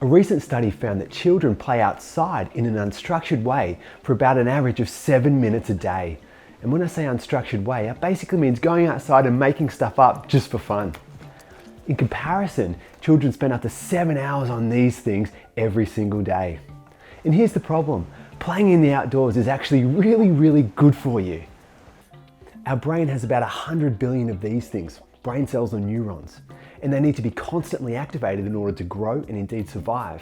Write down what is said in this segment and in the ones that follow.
A recent study found that children play outside in an unstructured way for about an average of 7 minutes a day. And when I say unstructured way, it basically means going outside and making stuff up just for fun. In comparison, children spend up to 7 hours on these things every single day. And here's the problem. Playing in the outdoors is actually really good for you. Our brain has about 100 billion of these things, brain cells or neurons, and they need to be constantly activated in order to grow and indeed survive.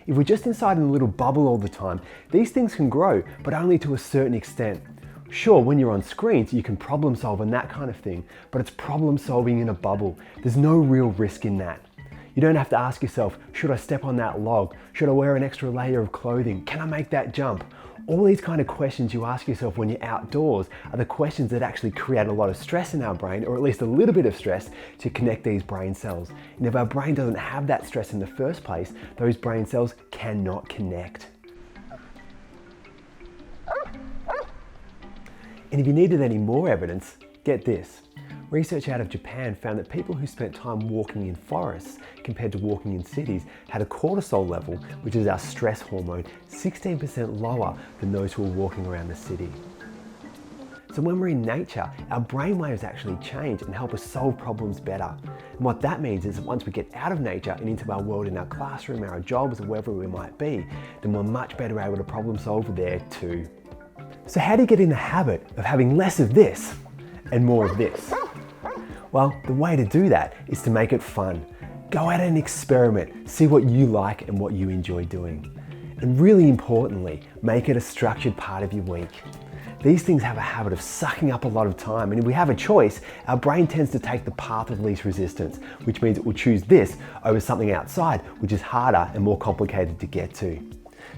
If we're just inside in a little bubble all the time, these things can grow, but only to a certain extent. Sure, when you're on screens, you can problem solve and that kind of thing, but it's problem solving in a bubble. There's no real risk in that. You don't have to ask yourself, should I step on that log? Should I wear an extra layer of clothing? Can I make that jump? All these kind of questions you ask yourself when you're outdoors are the questions that actually create a lot of stress in our brain, or at least a little bit of stress to connect these brain cells. And if our brain doesn't have that stress in the first place, those brain cells cannot connect. And if you needed any more evidence, get this. Research out of Japan found that people who spent time walking in forests compared to walking in cities had a cortisol level, which is our stress hormone, 16% lower than those who were walking around the city. So when we're in nature, our brainwaves actually change and help us solve problems better. And what that means is that once we get out of nature and into our world in our classroom, our jobs, or wherever we might be, then we're much better able to problem solve there too. So how do you get in the habit of having less of this and more of this? Well, the way to do that is to make it fun. Go out and experiment, see what you like and what you enjoy doing. And really importantly, make it a structured part of your week. These things have a habit of sucking up a lot of time, and if we have a choice, our brain tends to take the path of least resistance, which means it will choose this over something outside, which is harder and more complicated to get to.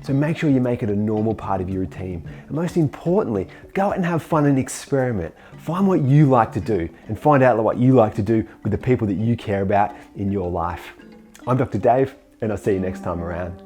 So make sure you make it a normal part of your routine. And most importantly, go out and have fun and experiment. Find what you like to do and find out what you like to do with the people that you care about in your life. I'm Dr. Dave, and I'll see you next time around.